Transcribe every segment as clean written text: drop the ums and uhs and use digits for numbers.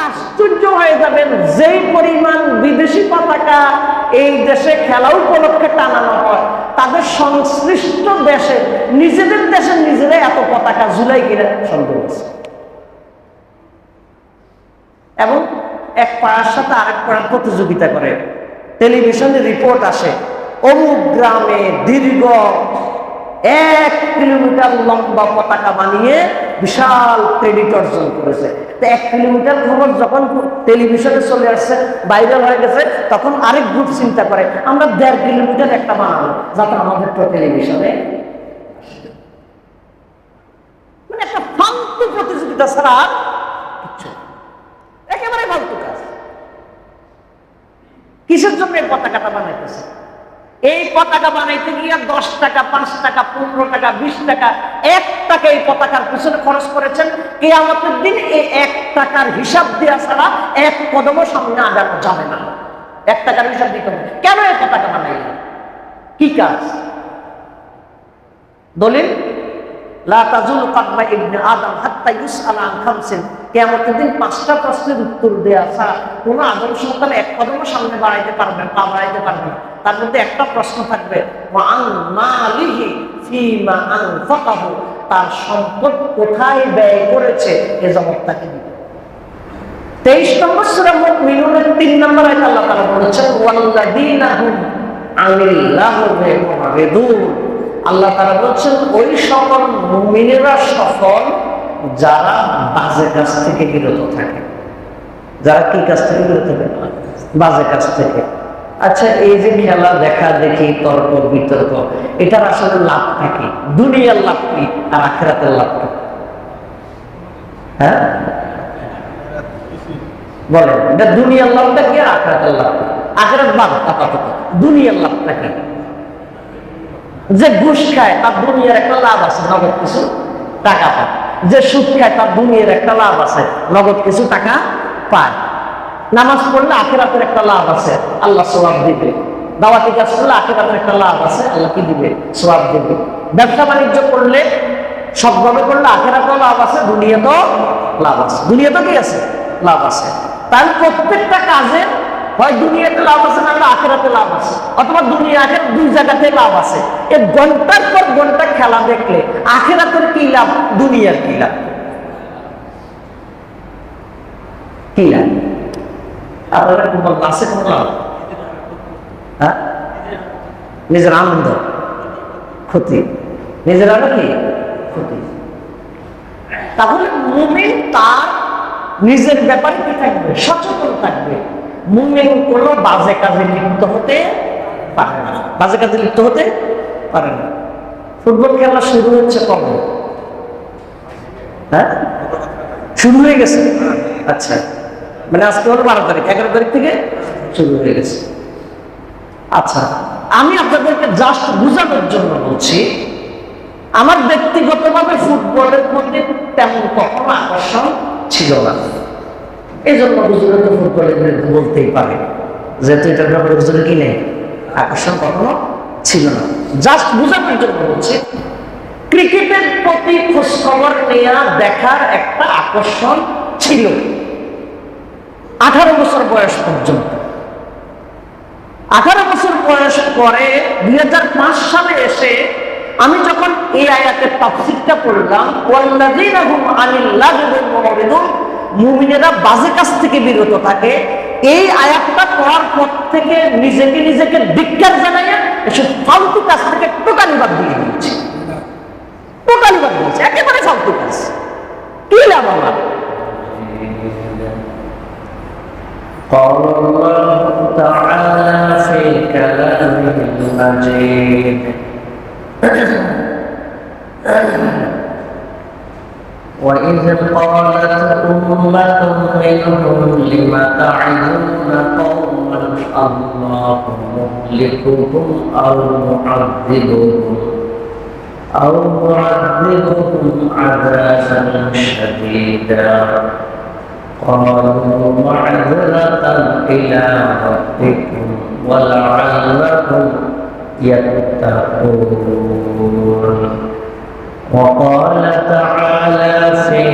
আশ্চর্য হয়ে যাবেন, যেই পরিমাণ বিদেশি পতাকা এই দেশে খেলা উপলক্ষে টানানো হয়, তাদের সংশ্লিষ্ট দেশে নিজেদের দেশে নিজেরা এত পতাকা ঝুলাই কিনা সন্দেহ আছে। এবং এক পাড়ার সাথে আরেক পাড়ার প্রতিযোগিতা করে। টেলিভিশনে রিপোর্ট আসে, অমুক গ্রামে দীর্ঘ 1 কিলোমিটার লম্বা পতাকা বানিয়ে বিশাল ক্রেডিট অর্জন করেছে। 1 কিলোমিটার খবর যখন টেলিভিশনে চলে আসছে, ভাইরাল হয়ে গেছে, তখন আরেক গ্রুপ চিন্তা করে আমরা 1.5 কিলোমিটার একটা বানাবো, যাতে আমাদের তো টেলিভিশনে। মানে একটা ফালতু প্রতিযোগিতা ছাড়া কিছু, একেবারে ফালতু কাজ। কিসের জন্য এই পতাকাটা বানাইতেছে? এই পতাকা বানাইতে গিয়ে 10 টাকা, 5 টাকা, 15 টাকা, 20 টাকা, 1 টাকা এই পতাকার পিছনে খরচ করেছেন। কিয়ামতের দিন এই 1 টাকার হিসাব দেওয়া ছাড়া 1 কদমও সামনে আগানো যাবে না। 1 টাকার হিসাব দিতে হবে। কেন এই পতাকা বানাইলেন? কি কাজ? দলিল, লা তাজুল কাদমা ইবনে আদম হাত্তা ইউসআলা আন খামসিন। কিয়ামতের দিন 5টা প্রশ্নের উত্তর দেওয়া ছাড়া কোনো আদম সন্তান 1 কদমও সামনে বাড়াইতে পারবে না, পা বাড়াইতে পারবে না। তার মধ্যে একটা প্রশ্ন থাকবে, ওয়া আন মালিহি ফীমা আনফাকাহু, তার সম্পদ কোথায় ব্যয় করেছে এ জবাব তাকে দিবে। 23 নম্বর সূরা মুমিনুনের 3 নম্বর আয়াতে আল্লাহ তাআলা বলেছেন, ওয়াল্লাযীনা হুম আনিল লাহবি মুরিদুন। আল্লাহ তাআলা বলছেন, ওই সকল মুমিনেরা সফল যারা বাজে কাজ থেকে বিরত থাকে। যারা কি কাজ থেকে বিরত থাকে? বাজে কাজ থেকে। আচ্ছা, এই যে খেলা দেখা দেখি, তর্ক বিতর্ক, এটার আসলে লাভটা কি? দুনিয়ার লাভ কি আর আখিরাতের লাভ কি? হ্যাঁ বলেন, এটা দুনিয়ার লাভটা কি আর আখিরাতের লাভ কি? আখিরাত বাদ, আপাতত দুনিয়ার লাভটা কি? যে ঘুষ খায় তার দুনিয়ার একটা লাভ আছে, নগদ কিছু টাকা পায়। যে সুদ খায় তার দুনিয়ার একটা লাভ আছে, নগদ কিছু টাকা পায়। নামাজ পড়লে আখিরাতের একটা লাভ আছে, আল্লাহ সওয়াব দিবে। দাওয়াতি কাজ করলে আখিরাতের একটা লাভ আছে, আল্লাহ কি দিবে? সওয়াব দিবে। ব্যবসা বাণিজ্য করলে, সবভাবে করলে আখিরাতেও লাভ আছে, দুনিয়াতেও লাভ আছে। দুনিয়াতে কি আছে? লাভ আছে। তাহলে প্রত্যেকটা কাজে হয় দুনিয়াতে লাভ আছে, না আখিরাতে লাভ আছে, অথবা দুনিয়া আখিরাত দুই জায়গাতে লাভ আছে। এই ঘন্টার পর ঘন্টা খেলা দেখলে আখিরাতের কি লাভ, দুনিয়ার কি লাভ? কি লাভ? আছে কোন লাভ? হ্যাঁ, নিজের আনন্দ, ক্ষতি, নিজের আরো কি ক্ষতি। তাহলে মুমিন তার নিজের ব্যাপারে কি থাকবে? সচেতন থাকবে। মুমিন কোনো বাজে কাজে লিপ্ত হতে পারে না, বাজে কাজে লিপ্ত হতে পারে না। ফুটবল খেলা শুরু হচ্ছে কবে? হ্যাঁ, শুরু হয়ে গেছে। আচ্ছা, মানে আজকে হলো 12 তারিখ, 11 তারিখ থেকে শুরু হয়ে গেছে। আচ্ছা, আমি আপনাদেরকে জাস্ট বুঝানোর জন্য বলছি, আমার ব্যক্তিগতভাবে ফুটবলের প্রতি তেমন কখনো আকর্ষণ ছিল না। এই জন্য হুজুরে তো ফুটবলের বিরুদ্ধে বলতেই পারে, যেহেতু এটার ব্যাপারে হুজুরে কি নেই, আকর্ষণ কখনো ছিল না। জাস্ট বুঝানোর জন্য বলছি, ক্রিকেটের প্রতি খোঁজ খবর নেওয়া, দেখার একটা আকর্ষণ ছিল 18 বছর বয়স পর্যন্ত। 18 বছর বয়স পরে 2005 সালে এসে আমি যখন এই আয়াতের তাফসীরটা পড়লাম, ওয়াল্লাযীনা হুম আনিল লাগবি মুরিদুন, মুমিনেরা বাজে কাজ থেকে বিরত থাকে, এই আয়াতটা পড়ার পর থেকে নিজেকে ধিক্কার জানাইয়া এসব ফালতু কাজ থেকে টোটালি বাদ দিয়ে দিয়েছি। টোটালি বাদ দিয়েছি, একেবারে ফালতু কাজ। কি লাভ আমার? قال الله تعالى في كلامه المجيد وإذ قالت أمة منهم لم تعظون قوما الله مهلكهم أو معذبهم عذابا شديدا قالوا معذرة إلى ربكم ولعلهم يتقون. وقال تعالى في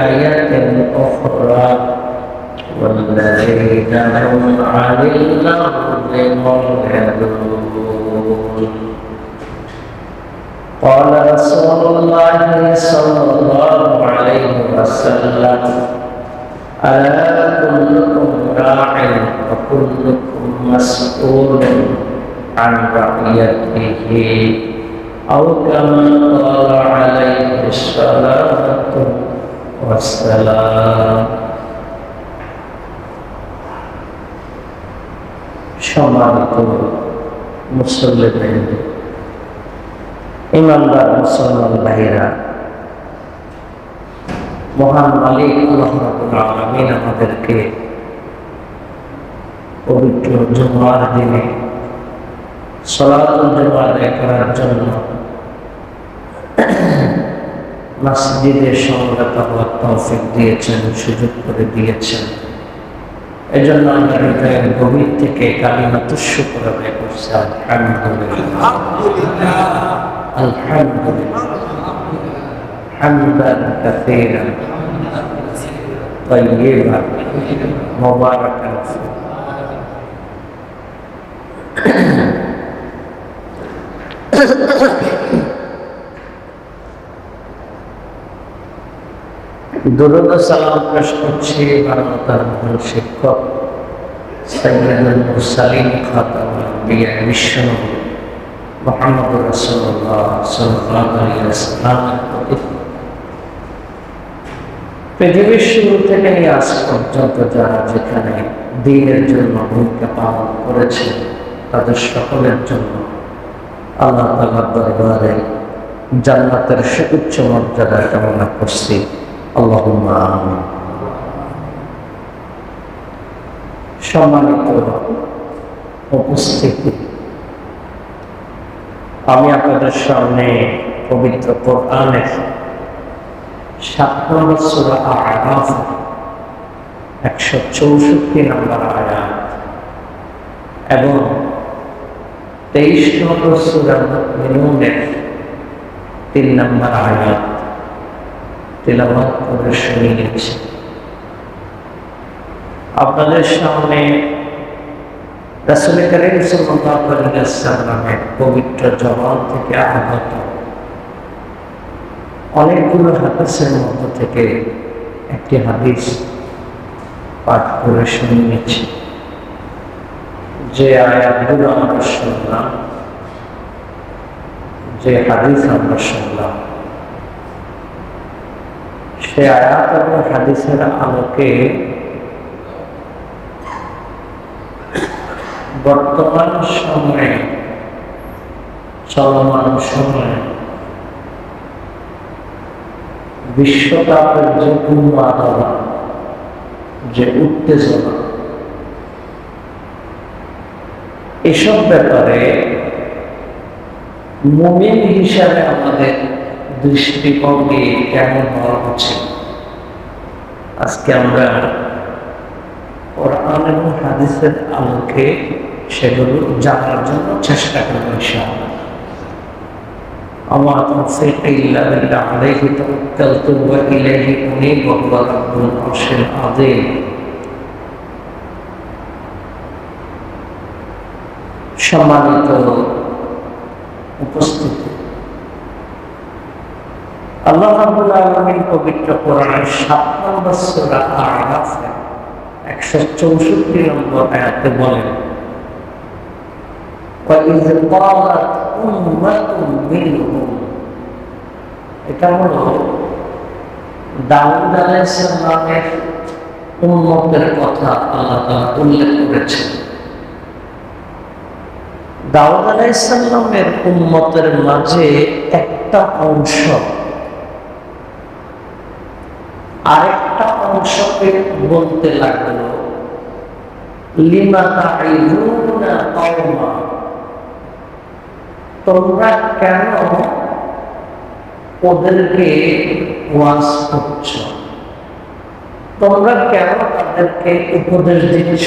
آية أخرى والذين هم عن اللغو معرضون قال رسول الله صلى الله عليه وسلم ألا كلكم راع وكلكم مسؤول عن رعيته أو كما قال عليه الصلاة والسلام সম্মানিত মুসল্লিগণ, ইমানদার মুসলমান ভাইরা, মহান মালিক আল্লাহ রাব্বুল আলামিন আমাদেরকে পবিত্র জুমার দিনে সালাতুল জুমা আদায় করার জন্য মসজিদে সমবেত হওয়ার তৌফিক দিয়েছেন, সুযোগ করে দিয়েছেন। এজন্য আমরা হৃদয়ের গভীর থেকে কালিমাতুশ শুকর আদায় করছি, আলহামদুলিল্লাহ আলহামদুলিল্লাহ হামদান কাসীরান তাইয়্যিবান মুবারাকান ফীহি। দুরূদ ও সালাম পেশ করছি মানবতার মহান শিক্ষক সাইয়্যিদুল মুরসালিন খাতামুল আম্বিয়া বিশ্বনবী মুহাম্মদুর রাসূলুল্লাহ সাল্লাল্লাহু আলাইহি ওয়াসাল্লামের প্রতি। পৃথিবীর শুরু থেকে নিয়ে আজ পর্যন্ত যারা যেখানে দ্বীনের জন্য ভূমিকা পালন করেছে তাদের সকলের জন্য আল্লাহ তাআলার দরবারে জান্নাতের সুউচ্চ মর্যাদা কামনা করছি, আল্লাহুম্মা আমিন। সম্মানিত উপস্থিতি, আমি আপনাদের সামনে পবিত্র কোরআনের 7 নম্বর সূরা আ'রাফ 164 নম্বর আয়াত এবং 23 নম্বর সূরা মুমিনুনের 3 নম্বর আয়াত তিলাওয়াত করে শুনিয়েছি। আপনাদের সামনে রাসূল করিম সাল্লাল্লাহু আলাইহি ওয়াসাল্লামের পবিত্র জবান থেকে আগত অনেকগুলো হাদিসের মধ্যে থেকে একটি হাদিস পাঠ করে শুনিয়েছি। যে আয়াতগুলো আমরা শুনলাম, যে হাদিস আমরা শুনলাম, সে আয়াত এবং হাদিসের আলোকে বর্তমান সময়ে চলমান সময়ে বিশ্বকাপের যে উন্মাদনা, যে উত্তেজনা, এসব ব্যাপারে মুমিন হিসাবে আমাদের দৃষ্টিভঙ্গি কেমন হওয়া উচিত, আজকে আমরা কোরআন এবং হাদিসের আলোকে সেগুলো জানার জন্য চেষ্টা করব ইনশাআল্লাহ। আমা তাওফীকি ইল্লা বিল্লাহ আলাইহি তাওয়াক্কালতু ওয়া ইলাইহি উনীব ওয়া হুয়া রাব্বুল আরশিল আযীম। সম্মানিত উপস্থিতি, আল্লাহ রাব্বুল আলামিন পবিত্র কোরআনের 7 নম্বর সূরা আ'রাফ 164 নম্বর আয়াতে বলেন, وَإِذْ قَالَتْ أُمَّةٌ مِّنْهُمْ, এটা হলো দাউদ আলাইহিস সালামের উম্মতের কথা আল্লাহ তাআলা উল্লেখ করেছেন। দাউদ আলাইহিস সালামের উম্মতের মাঝে একটা অংশ আরেকটা অংশকে বলতে লাগলো, লিমা তা'ইযুনা কওমা, তোমরা কেন ওদেরকে ওয়াজ করছো, তোমরা কেন তাদেরকে উপদেশ দিচ্ছ?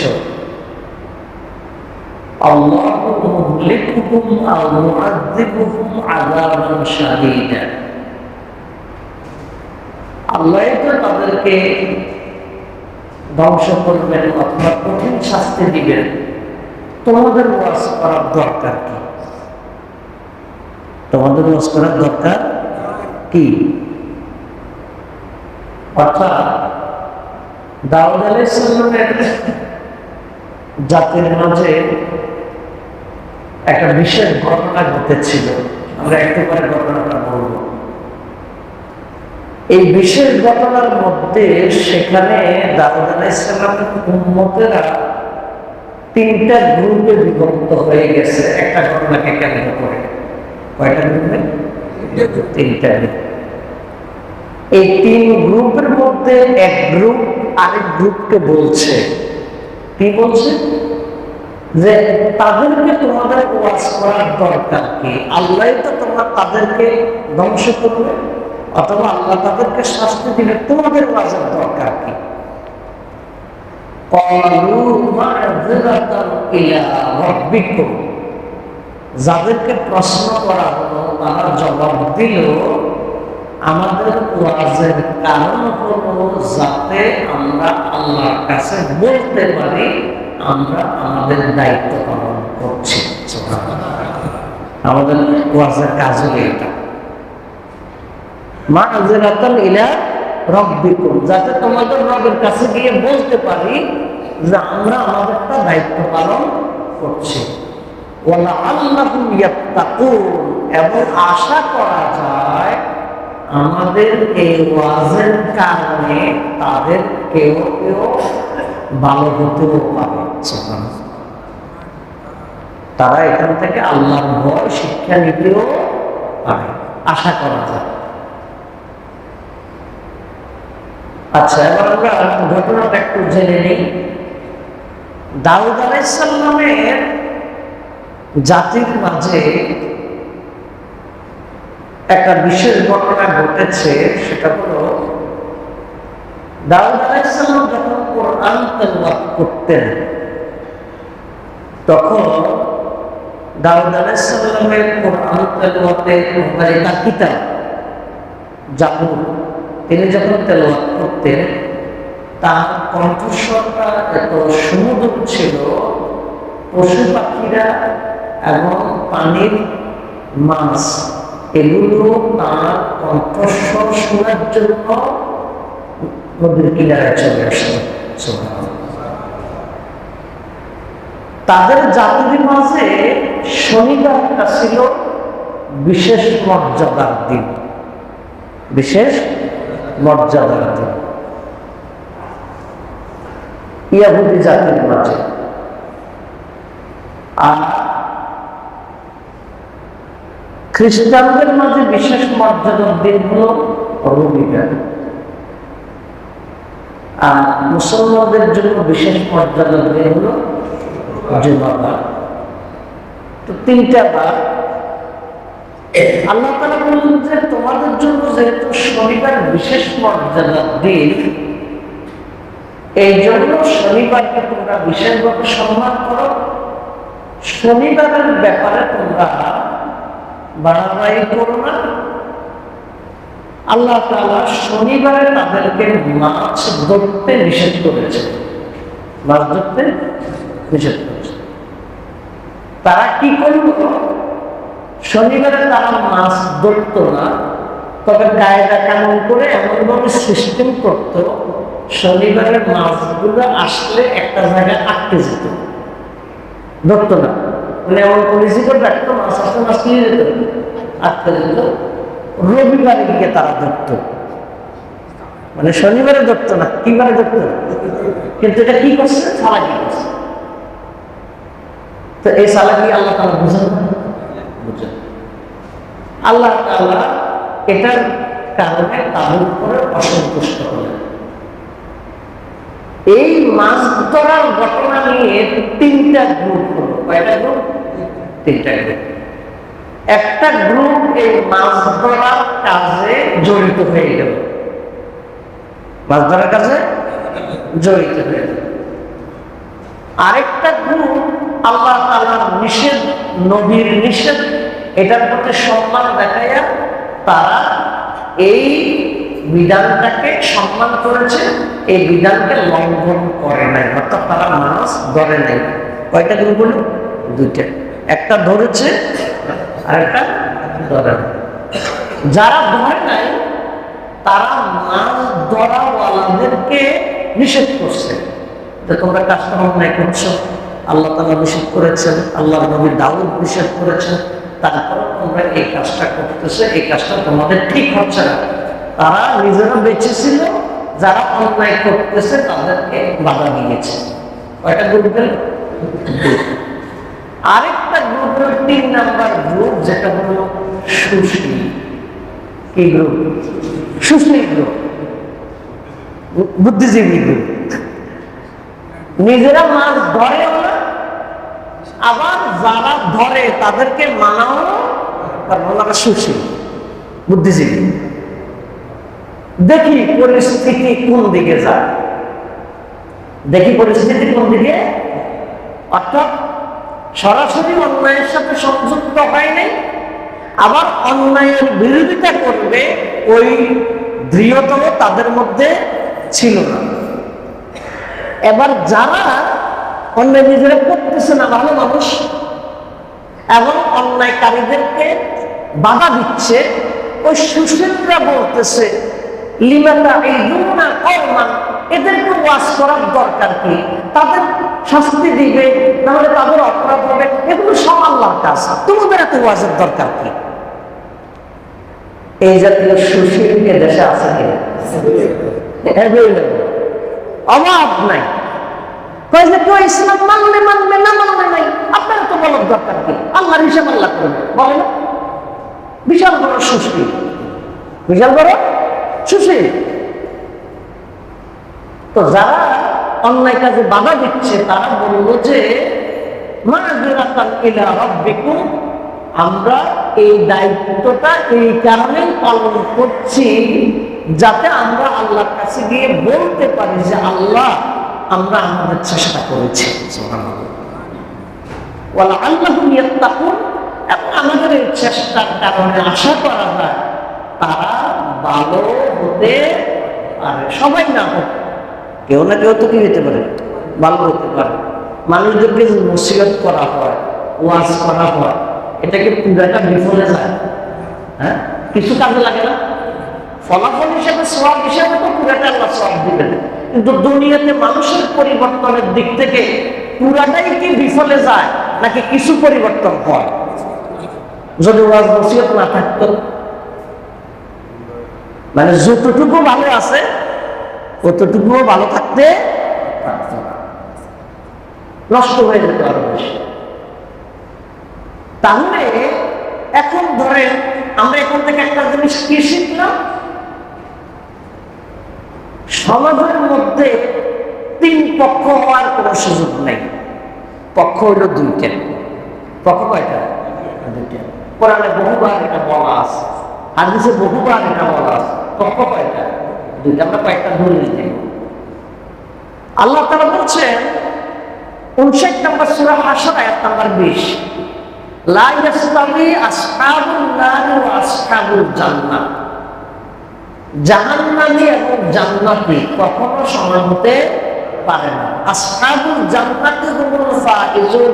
আল্লাহু মুহলিকুহুম আও মুআযযিবুহুম আযাবান শাদীদা, আল্লাহ তো তাদেরকে ধ্বংস করবেন অথবা কঠিন শাস্তি দিবেন, তোমাদের ওয়াজ করার দরকার কি? তোমাদের ওয়াজ করার দরকার কি? অর্থাৎ দাউদ আলাইহিস সালামের জাতির মাঝে একটা বিশেষ ঘটনা ঘটেছিল। আমরা একটু পরে ঘটনাটা বলব। এই বিশেষ ঘটনার মধ্যে সেখানে দাউদ আলাইহিস সালামের উম্মতেরা তিনটা গ্রুপে বিভক্ত হয়ে গেছে একটা ঘটনাকে কেন্দ্র করে। কয়টা গ্রুপে? তিনটা গ্রুপ। এই তিন গ্রুপের মধ্যে এক গ্রুপ আরেক গ্রুপকে বলছে, কি বলছে? যে তাদেরকে তোমাদের ওয়াজ করার দরকার কি? আল্লাহ তো তাদেরকে ধ্বংস করবে অথবা আল্লাহ তাদেরকে শাস্তি দিবে, তোমাদের ওয়াজের দরকার কি? যাদেরকে প্রশ্ন করা হলো তারা জবাব দিল, আমাদের ওয়াজের কারণ হলো যাতে আমরা আল্লাহর কাছে বলতে পারি আমরা আমাদের দায়িত্ব পালন করছি। আমাদের ওয়াজের কাজ হলো এটা, মাযরাতান ইলা রাব্বিকুম, যাতে তোমাদের রবের কাছে গিয়ে বলতে পারি যে আমরা আমাদেরটা দায়িত্ব পালন করছি। ওয়ালা আল্লাহুম ইয়াত্তাকুন, এবং আশা করা যায় আমাদের এই ওয়াজের কারণে তাদের কেউ কেউ ভালো হতেও পারে। তারা এখান থেকে আল্লাহর ভয় শিক্ষা নিতেও পারে, আশা করা যায়। আচ্ছা, এবার আমরা ঘটনাটা একটু জেনে নিই। দাউদ আলাইহিস সালামের জাতির মাঝে একটা বিশেষ ঘটনা ঘটেছে। সেটা হলো দাউদ আলাইহিস সালাম যখন কোরআন তেলাওয়াত করতেন তখন দাউদ আলাইহিস সালামের কোরআন তেলাওয়াতের তার কিতাব জাবুর তিনি যখন তেলাওয়াত করতেন তার কণ্ঠস্বরটা এত সুমধুর ছিল, পশু পাখিরা এবং পানির মাছ এগুলো তার কণ্ঠস্বর শোনার জন্য নদীর কিনারে চলে আসতো। তাদের জাতির মাঝে শনিবারটা ছিল বিশেষ মর্যাদার দিন, বিশেষ মর্যাদার দিন ইহুদি জাতির মাঝে। আর খ্রিস্টানদের মাঝে বিশেষ মর্যাদার দিন হলো রবিবার, আর মুসলমানদের জন্য বিশেষ মর্যাদার দিন হলো জুমাবার। তো তিনটা বার আল্লাহ তাআলা বললেন যে তোমাদের জন্য যেহেতু শনিবার বিশেষ মর্যাদার দিন, এই জন্য শনিবারকে তোমরা বিশেষভাবে সম্মান করো। শনিবারের ব্যাপারে তোমরা বাড়াবাড়ি করো না। আল্লাহ তাআলা শনিবারে তাদেরকে মাছ ধরতে নিষেধ করেছে, মাছ ধরতে নিষেধ করেছে। তারা কি করলো? শনিবারে তারা মাছ ধরত না, তবে কায়দা কানুন করে এমনভাবে সিস্টেম করত শনিবারের মাছগুলো আসলে একটা জায়গায় আটকে যেত, ধরত না। মানে এমন পলিসি করে রাখতো মাছ আসলে মাছ নিয়ে যেত, আটকে যেত। রবিবারে গিয়ে তারা ধরত, মানে শনিবারে ধরতো না, কিবারে ধরতো। কিন্তু এটা কি করছে? চালাকি করছে। তো এই চালাকি আল্লাহ তাআলা বুঝেন না, বুঝেন। আল্লাহ তাআলা এটার কারণে তাদের উপরে অসন্তুষ্ট হলেন। এই মাছ ধরার ঘটনা নিয়ে তিনটা গ্রুপ হলো। কয়টা গ্রুপ? তিনটা গ্রুপ। একটা গ্রুপ এই মাছ ধরার কাজে জড়িত হয়ে গেল, মাছ ধরার কাজে জড়িত হয়ে গেল। আরেকটা গ্রুপ আল্লাহ তাআলার নিষেধ, নবীর নিষেধ, এটার প্রতি সম্মান দেখাইয়া তারা এই বিধানটাকে সম্মান করেছে, এই বিধানকে লঙ্ঘন করে নাই, অর্থাৎ তারা মাছ ধরে নাই। কয়টা গুণ বলুন? দুইটা। একটা ধরেছে আর একটা ধরে নাই। যারা ধরে নাই তারা মাছ ধরাওয়ালাদেরকে নিষেধ করছে যে তোমরা কাজটা অন্যায় করছো, আল্লাহ তাআলা নিষেধ করেছেন, আল্লাহর নবী দাউদ নিষেধ করেছেন, তারপরে তোমরা এই কাজটা করতেছে, এই কাজটা তোমাদের ঠিক হচ্ছে না। তারা নিজেরা বেঁচে ছিল, যারা অন্যায় করতেছে তাদেরকে বাধা দিয়েছে। কয়টা গ্রুপ গেল? আরেকটা গ্রুপ হল 3 নাম্বার গ্রুপ, যেটা হলো সুশীল। কি গ্রুপ? সুশীল গ্রুপ, বুদ্ধিজীবী গ্রুপ। নিজেরা মাছ ধরেও না, আবার যারা ধরে তাদেরকে মানাও, ওনারা সুশীল বুদ্ধিজীবী। দেখি পরিস্থিতি কোন দিকে যায়, দেখি পরিস্থিতি কোন দিকে। অর্থাৎ সরাসরি অন্যায়ের সাথে সংযুক্ত হয় নাই, আবার অন্যায়ের বিরোধিতা করবে ওই দৃঢ়তম তাদের মধ্যে ছিল না। এবার যারা অন্যায় নিজেরা করতেছে না, ভালো মানুষ, এবং অন্যায়কারীদেরকে বাধা দিচ্ছে, ওই সুশীলরা বলতেছে লিমাতা ইযুনা কওমান, এদেরকে ওয়াজ করার দরকার কি? তাদের শাস্তি দিবে, নাহলে তাদের অপরাধ হবে, এগুলো সব আল্লাহর কাজ, তোমাদের এত ওয়াজের দরকার কি? এই জাতীয় সুশীলকে দেশে আছে কিনা? অভাব নাই। কেউ ইসলাম মানলে মানবে, না মানলে নাই, আপনার তো বলার দরকার কি? আল্লাহর হিসাব আল্লাহ করবে, বলে না? বিশাল বড় সুশীল, বিশাল বড় সুশীল। তো যারা অন্যায় কাজে বাধা দিচ্ছে তারা বলল যে মাযরাতান ইলা রাব্বিকুম, আমরা এই দায়িত্বটা এই কারণেই পালন করছি যাতে আমরা আল্লাহর কাছে গিয়ে বলতে পারি যে আল্লাহ, আমরা আমাদের চেষ্টা করেছি, ওয়ালা আল্লাহুম ইয়াত্তাকুন, এবং আমাদের এই চেষ্টার কারণে আশা করা যায় তারা ভালো হতে পারে। সবাই না হোক, কেউ না কেউ তো কি হতে পারে, ভালো হতে পারে। মানুষদেরকে নসিহত করা হয়, ওয়াজ করা হয়, এটাকে পুরাটা বিফলে যায়? হ্যাঁ, কিছু কাজে লাগে না? ফলাফল হিসেবে, সওয়াব হিসেবে তো পুরাটা আল্লাহ সওয়াব দিবেন, কিন্তু দুনিয়াতে মানুষের পরিবর্তনের দিক থেকে পুরাটাই কি বিফলে যায়, নাকি কিছু পরিবর্তন হয়? যদি ওয়াজ নসিহত না থাকতো, মানে যতটুকু ভালো আছে ততটুকুও ভালো থাকতে পারত না, নষ্ট হয়ে যেত আরো বেশি। তাহলে এখন ধরেন আমরা এখান থেকে একটা জিনিস কি শিখলাম? সমাজের মধ্যে 3 পক্ষ হওয়ার কোনো সুযোগ নেই। পক্ষ হইল 2টা। পক্ষ কয়টা? 2টা। কোরআনে বহুবার এটা বলা আছে, হাদিসে বহুবার এটা বলা আছে। পক্ষ কয়টা? 2টা। আমরা কয়েকটা ধরে নিতে। আল্লাহ তাআলা বলছেন 59 নম্বর সূরা হাশর আয়াত নাম্বার 20, লা ইয়াস্তাবি আসহাবুন নার ওয়া আসহাবুল জান্নাহ, জাহান্নামী এবং জান্নাতি কখনো সমান হতে পারে না। আসহাবুল জান্নাতি হুমুল ফাইজুন,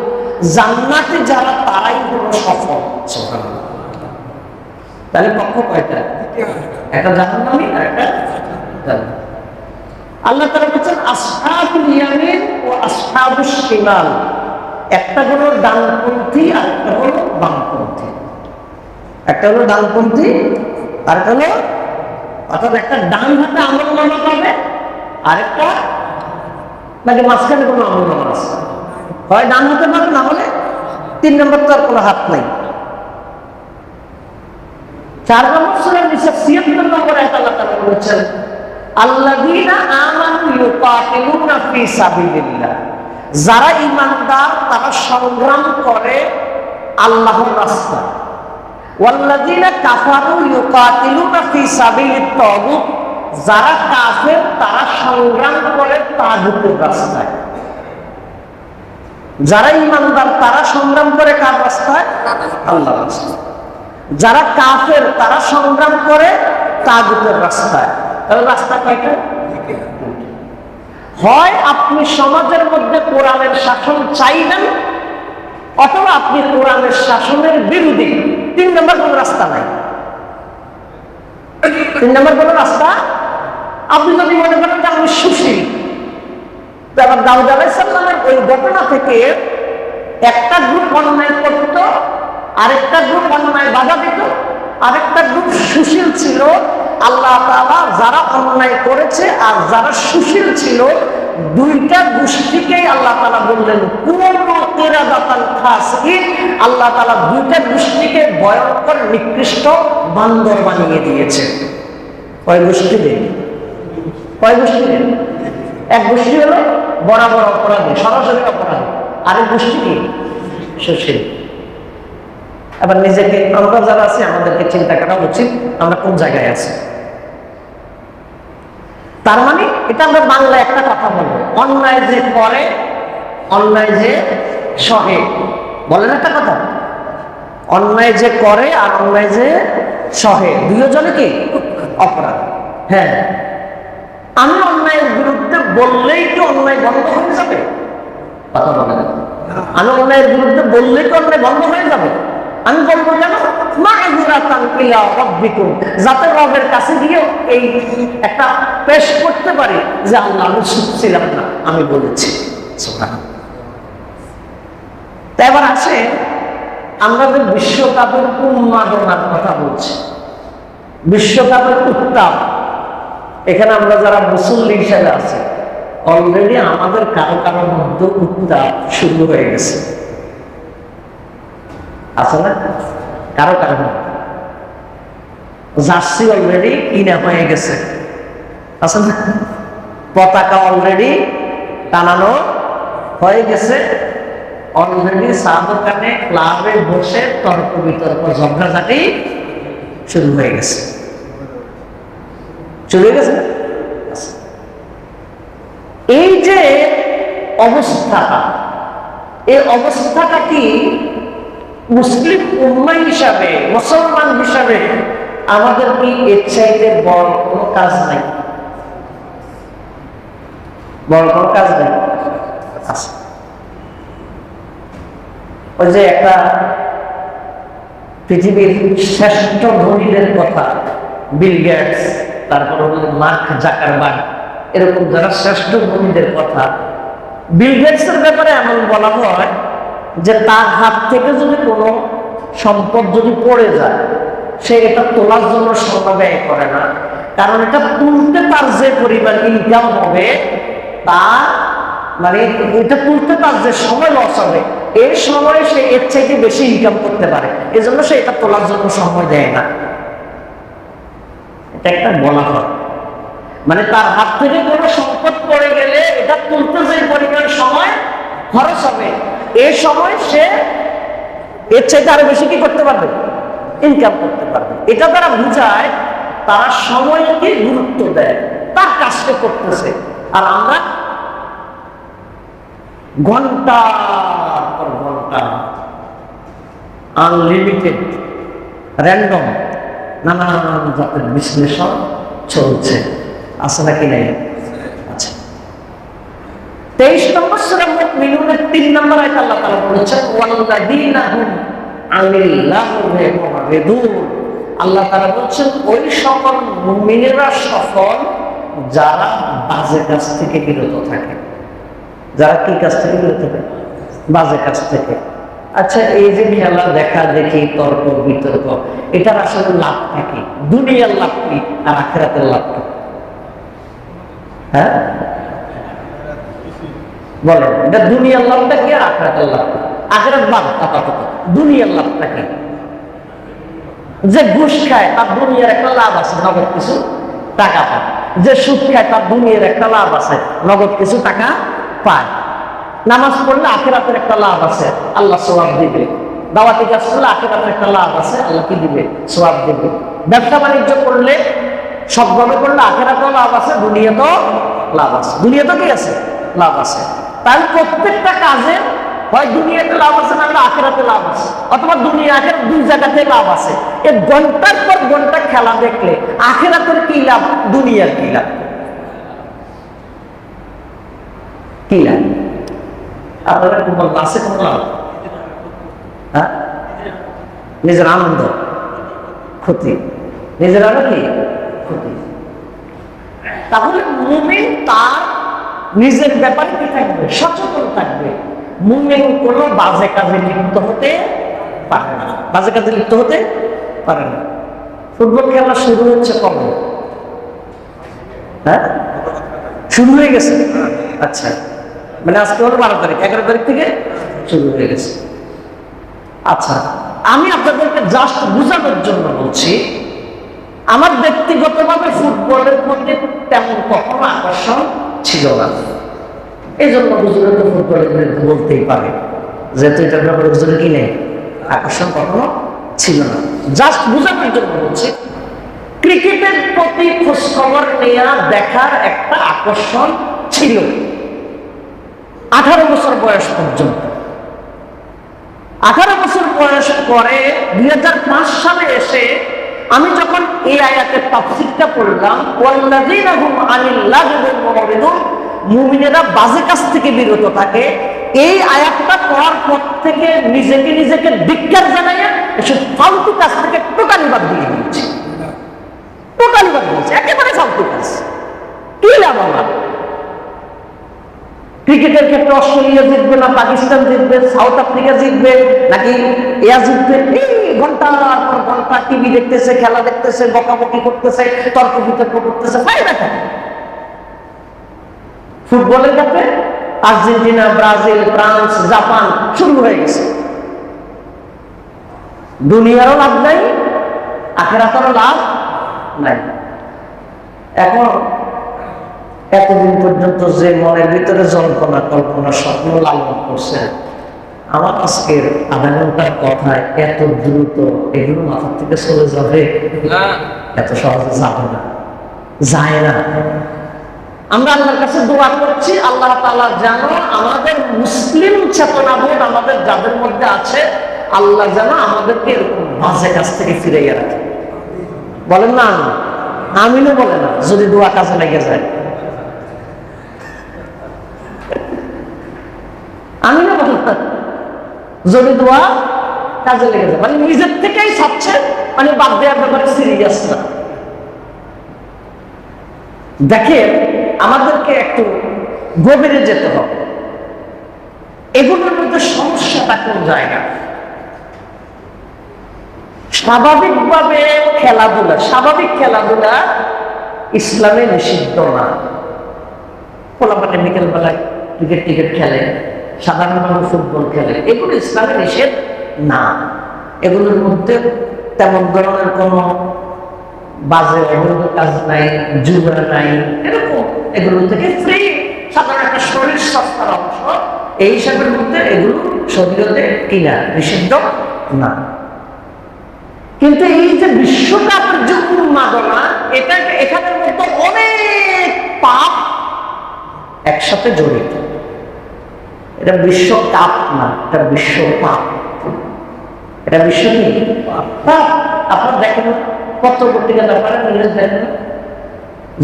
জান্নাতি যারা তারাই হলো সফল। সুবহানাল্লাহ। তাহলে পক্ষ কয়টা? একটা জাহান্নামী আর একটা জান্নাতি। আল্লাহ তাআলা বলেন আসহাবুল ইয়ামিন ও আসহাবুশ শিমাল, একটা হলো ডানপন্থী আর একটা হলো বামপন্থী। একটা হলো ডানপন্থী আর একটা হলো, অর্থাৎ একটা ডান হাতে আমলনামা পাবে, আরেকটা নাকি মাঝখানে কোনো আমলনামা আছে, হয় ডান হাতে পাবে, না হলে 3 নম্বর তো আর কোনো হাত নাই। 4 নম্বর সূরা নিসা 76 নম্বর আয়াত আল্লাহ তাআলা বলেছেন আল্লাযীনা আমানু ইউকাতিলুনা ফি সাবিলিল্লাহ, যারা ঈমানদার তারা সংগ্রাম করে আল্লাহর রাস্তায়। ওয়াল্লাযীনা কাফারু ইউকাতিলুনা ফি সাবিলিত তাগুত, যারা কাফের তারা সংগ্রাম করে তাগুতের রাস্তায়। যারা ঈমানদার তারা সংগ্রাম করে কার রাস্তায়? আল্লাহর রাস্তায়। যারা কাফের তারা সংগ্রাম করে তাগুতের রাস্তায়। তাহলে রাস্তা কয়টা? হয় আপনি সমাজের মধ্যে কোরআনের শাসন চাইবেন, অথবা আপনি কোরআনের শাসনের বিরোধী। 3 নম্বর কোন রাস্তা নাই। 3 নম্বর কোন রাস্তা। আপনি যদি মনে করেন যে আমি সুশীল, তারপর দাউদ আলাইহিস সালামের ওই ঘটনা থেকে একটা গ্রুপ অন্যায় করত, আরেকটা গ্রুপ অন্যায় বাধা দিত, আরেকটা গ্রুপ সুশীল ছিল। আল্লাহ তাআলা যারা অন্যায় করেছে আর যারা সুশীল ছিল, দুইটা গোষ্ঠীকেই আল্লাহ তাআলা বললেন কুনু কিরাদাতান খাসিন। আল্লাহ তাআলা দুইটা গোষ্ঠীকে ভয়ঙ্কর নিকৃষ্ট বান্দর বানিয়ে দিয়েছে। কয় গোষ্ঠী? কয় গোষ্ঠী? এক গোষ্ঠী হলো বরাবর অপরাধী, সরাসরি অপরাধী। আরেক গোষ্ঠী কি? সুশীল। আবার নিজেকে, আমরা যারা আছি আমাদেরকে চিন্তা করা উচিত আমরা কোন জায়গায় আছি। তার মানে এটা আমরা বাংলায় একটা কথা বলবো, অন্যায় যে করে, অন্যায় যে সহে। বলেন একটা কথা, অন্যায় যে করে আর অন্যায় যে সহে, দুইজনে কি অপরাধ। হ্যাঁ, আমি অন্যায়ের বিরুদ্ধে বললেই কি অন্যায় বন্ধ হয়ে যাবে? কথা বলেন। আমি অন্যায়ের বিরুদ্ধে বললেই কি অন্যায় বন্ধ হয়ে যাবে? আমি বলবো কেন? যাতে রবের কাছে গিয়ে এই একটা পেশ করতে পারি যে আল্লাহ আমি শুনছিলাম না, আমি বলেছি। তাই এবার আসে আমরা যে বিশ্বকাপের উন্মাদনার কথা বলছি, বিশ্বকাপের উত্তাপ, এখানে আমরা যারা মুসল্লি হিসেবে আছি অলরেডি আমাদের কারো কারোর মধ্যে উত্তাপ শুরু হয়ে গেছে, আছে না? কারো কারো জার্সি অলরেডি কিনা হয়ে গেছে, আছে না? পতাকা অলরেডি টানানো হয়ে গেছে, অলরেডি চা দোকানে ক্লাবে বসে তর্ক বিতর্ক ঝগড়াঝাটি শুরু হয়ে গেছে। চলে গেছে। এই যে অবস্থাটা, এই অবস্থাটা কি মুসলিম উম্মাহ হিসাবে, মুসলমান হিসাবে আমাদের কি এর চাইতে বড় কোনো কাজ নাই? বড় কোনো কাজ নেই। ওই যে একটা পৃথিবীর শ্রেষ্ঠ ধনীদের কথা, বিল গেটস, তারপর মার্ক জাকারবার্গ, এরকম যারা শ্রেষ্ঠ ধনীদের কথা, বিল গেটসের ব্যাপারে এমন বলা হয় যে তার হাত থেকে যদি কোনো সম্পদ যদি পড়ে যায়, সে এটা তোলার জন্য সময় ব্যয় করে না, কারণ এটা তুলতে তার যে পরিমাণ ইনকাম হবে, তার মানে এটা তুলতে তার যে সময় লস হবে, এই সময় সে এর চাইতে বেশি ইনকাম করতে পারে, এজন্য সে এটা তোলার জন্য সময় দেয় না। এটা একটা বলা হয়, মানে তার হাত থেকে কোনো সম্পদ পড়ে গেলে এটা তুলতে যে পরিমাণ সময় খরচ হবে, এই সময় সে এর চাইতে আরো বেশি কি করতে পারবে? ইনকাম করতে পারবে। এটা তারা বুঝায় তারা সময়কে গুরুত্ব দেয়, তার কাজটা করতেছে। আর আমরা ঘন্টার পর ঘন্টা আনলিমিটেড র্যান্ডম নানান জাতের বিশ্লেষণ চলছে, আছে নাকি নাই? আচ্ছা, 23 নম্বর সূরা মুমিনুনের 3 নম্বর আয়াত আল্লাহ তাআলা বলেছেন ওয়াল্লাযীনা হুম আনিল লাহwi মুরিদুন। আল্লাহ তাআলা বলেছেন ওই সকল মুমিনেরা সফল যারা বাজে কাজ থেকে বিরত থাকে। যারা কি কাজ থেকে বিরত থাকে? বাজে কাজ থেকে। আচ্ছা, এই যে খেলা দেখা দেখি, তর্ক বিতর্ক, এটার আসলে লাভটা কি? দুনিয়ার লাভ কি আর আখিরাতের লাভ কি? হ্যাঁ বলেন, এটা দুনিয়ার লাভটা কি আর আখিরাতের লাভ? আখিরাত বাদ, আপাতত দুনিয়ার লাভটা কি? যে ঘুষ খায় তার দুনিয়ার একটা লাভ আছে, নগদ কিছু টাকা পায়। যে সুদ খায় তার দুনিয়ার একটা লাভ আছে, নগদ কিছু টাকা পায়। নামাজ পড়লে আখিরাতের একটা লাভ আছে, আল্লাহ সওয়াব দিবে। দাওয়াতি কাজ করলে আখিরাতের একটা লাভ আছে, আল্লাহ কি দিবে? সওয়াব দিবে। ব্যবসা বাণিজ্য করলে, সবভাবে করলে আখিরাতেও লাভ আছে, দুনিয়াতেও লাভ আছে। দুনিয়াতেও কি আছে? লাভ আছে। তাহলে প্রত্যেকটা কাজে হয় দুনিয়াতে লাভ আছে না আখিরাতে লাভ আছে, অথবা দুনিয়া আখিরাত দুই জায়গাতে লাভ আছে। এই ঘন্টার পর ঘন্টা খেলা দেখলে আখিরাতের কি লাভ, দুনিয়ার কি লাভ? কি লাভ? আপনারা কি বলবো, আছে কোন লাভ? হ্যাঁ, নিজের আনন্দ, ক্ষতি, নিজের আরো কি ক্ষতি। তাহলে মুমিন তার নিজের ব্যাপারে কি থাকবে, সচেতন থাকবে। মুমিন কোন বাজে কাজে লিপ্ত হতে পারে না, বাজে কাজে লিপ্ত হতে পারে না। ফুটবল খেলা শুরু হচ্ছে কবে? হ্যাঁ, শুরু হয়ে গেছে। আচ্ছা, মানে আজকে হলো 12 তারিখ, 11 তারিখ থেকে শুরু হয়ে গেছে। আচ্ছা, আমি আপনাদেরকে জাস্ট বুঝানোর জন্য বলছি, আমার ব্যক্তিগতভাবে ফুটবলের প্রতি তেমন কখনো আকর্ষণ ছিল না। এই জন্য হুজুরের তো ফুটবলের বিরুদ্ধে বলতেই পারে, যেহেতু এটার ব্যাপারে হুজুরের কি নেই, আকর্ষণ কখনো ছিল না। জাস্ট বুঝানোর জন্য বলছি, ক্রিকেটের প্রতি খোঁজখবর নেওয়া দেখার একটা আকর্ষণ ছিল 18 বছর বয়স পর্যন্ত। 18 বছর বয়স পরে 2005 সালে এসে আমি যখন এই আয়াতের তাফসীরটা পড়লাম, ওয়াল্লাযীনা হুম আনিল লাগবি মুরিদুন, মুমিনেরা বাজে কাজ থেকে বিরত থাকে, এই আয়াতটা পড়ার পর থেকে নিজেকে ধিক্কার জানাইয়া এসব ফালতু কাজ থেকে টোটালি বাদ দিয়ে দিয়েছি। টোটালি বাদ দিয়েছি, একেবারে ফালতু কাজ। কি লাভ আমার? ক্রিকেটের ক্ষেত্রে অস্ট্রেলিয়া জিতবে না পাকিস্তান জিতবে, সাউথ আফ্রিকা জিতবে নাকি এয়া জিতবে, এই ঘন্টার পর ঘন্টা টিভি দেখতেছে, খেলা দেখতেছে, বকাবকি করতেছে, তর্ক বিতর্ক করতেছে, ফায়দা থাকে। ফুটবলের ক্ষেত্রে আর্জেন্টিনা, ব্রাজিল, ফ্রান্স, জাপান শুরু হয়ে গেছে। দুনিয়ারও লাভ নাই, আখিরাতেরও লাভ নাই। এখন এতদিন পর্যন্ত যে মনের ভিতরে জল্পনা কল্পনা স্বপ্ন লালন করছে, আমার আজকের আধা ঘন্টার কথায় এত দ্রুত এগুলো মাথার থেকে চলে যাবে? এত সহজে যাবে না, যায় না। আমরা আল্লাহর কাছে দোয়া করছি, আল্লাহ তাআলা যেন আমাদের মুসলিম চেতনাবোধ আমাদের যাদের মধ্যে আছে, আল্লাহ যেন আমাদেরকে এরকম বাজে কাজ থেকে ফিরাইয়া রাখে। বলেন না আমিনও বলে না, যদি দোয়া কাজে লেগে যায়। আমি না বলতাম যদি দোয়া কাজে লেগে যায়, মানে নিজের থেকেই সবচেয়ে মানে বাদ দেওয়ার ব্যাপারে সিরিয়াস না। দেখেন, আমাদেরকে একটু গভীরে যেতে হবে, এগুলোর মধ্যে সমস্যাটা কোন জায়গা। স্বাভাবিকভাবে খেলাধুলা, স্বাভাবিক খেলাধুলা ইসলামে নিষিদ্ধ না। পোলাপানে বিকেল বেলায় ক্রিকেট খেলে, সাধারণভাবে ফুটবল খেলে, এগুলো ইসলামে নিষেধ না। এগুলোর মধ্যে তেমন ধরনের কোনো বাজে অবৈধ কাজ নাই, জুয়া নাই, এরকম এগুলো থেকে ফ্রি সাধারণ একটা শরীর স্বাস্থ্যের অংশ, এই হিসাবের মধ্যে এগুলো শরীরতে কিনা নিষিদ্ধ না। কিন্তু এই যে বিশ্বকাপের যে উন্মাদনা, এটা এখানের মধ্যে অনেক পাপ একসাথে জড়িত। এটা বিশ্বকাপ না, এটা বিশ্বপাপ। এটা বিশ্ব কি পাপ। আপনার দেখেন কত পত্রিকা ব্যাপারে দেখেন,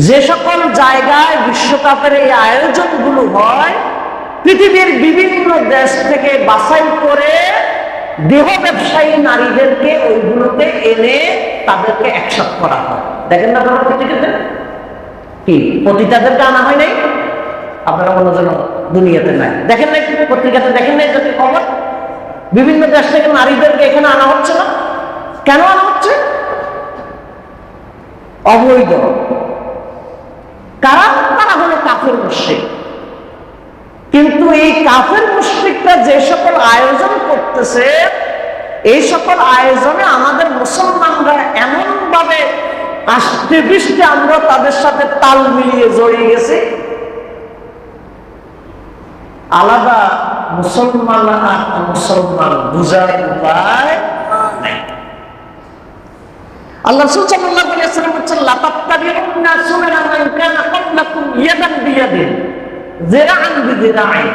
যে সকল জায়গায় বিশ্বকাপের এই আয়োজনগুলো হয়, পৃথিবীর বিভিন্ন দেশ থেকে বাছাই করে দেহ ব্যবসায়ী নারীদেরকে ওইগুলোতে এনে তাদেরকে অ্যাকসেপ্ট করা হয়। দেখেন না আপনারা পত্রিকাতে কি পতিতাদেরকে আনা হয় নাই? আপনারা কোনো যেন দুনিয়াতে নাই, দেখেন নাই পত্রিকাতে, দেখেন নাই যদি খবর বিভিন্ন দেশ থেকে নারীদেরকে এখানে আনা হচ্ছে না? কেন আনা হচ্ছে? অবৈধ। কারা? তারা হলো কাফের মুশরিক। কিন্তু এই কাফের মুশরিকরা যে সকল আয়োজন করতেছে, এই সকল আয়োজনে আমাদের মুসলমানরা এমন ভাবে আষ্টে পৃষ্ঠে আমরা তাদের সাথে তাল মিলিয়ে জড়িয়ে গেছি, আলাদা মুসলমান আর মুসলমান বুঝার উপায় নাই। আল্লাহ রাসূল সাল্লাল্লাহু আলাইহি ওয়াসাল্লাম বলেছেন, লা তাত্তাবিউন্না সুনানা মান কানা ক্বাবলাকুম ইয়াদান বিয়াদিন যিরাআন বিযিরাইন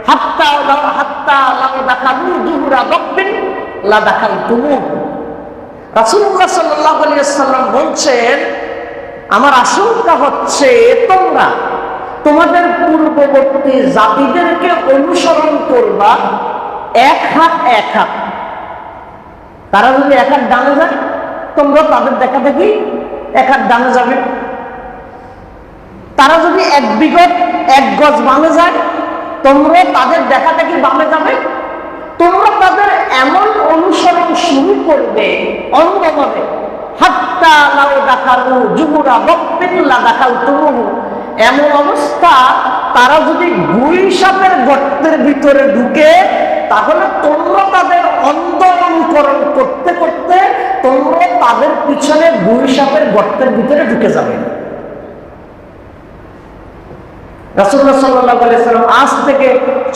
হাত্তা লাউ দাখালু জুহুরা দাব্বিন লা দাখালতুমুহ। রাসূলুল্লাহ সাল্লাল্লাহু আলাইহি ওয়াসাল্লাম বলছেন, আমার আশঙ্কা হচ্ছে তোমরা তোমাদের পূর্ববর্তী জাতিদেরকে অনুসরণ করবা এক হাত এক হাত। তারা যদি এক হাত ডানে যায়, তোমরা তাদের দেখা দেখি এক হাত ডানে যাবে। তারা যদি এক বিগত এক গজ বামে যায়, তোমরা তাদের দেখা দেখি বামে যাবে। তোমরা তাদের এমন অনুসরণ শুরু করবে অন্ধভাবে, হাত্তা লাউ দাখালু জুহুরা দাব্বিন লা দাখালতুমুহ। এমন অবস্থা, তারা যদি গুই সাপের গর্তের ভিতরে ঢুকে, তাহলে তোমরা তাদের অন্ধ অনুকরণ করতে করতে তোমরা তাদের পিছনে গুই সাপের গর্তের ভিতরে ঢুকে যাবে। রাসূলুল্লাহ সাল্লাল্লাহু আলাইহি ওয়াসাল্লাম আজ থেকে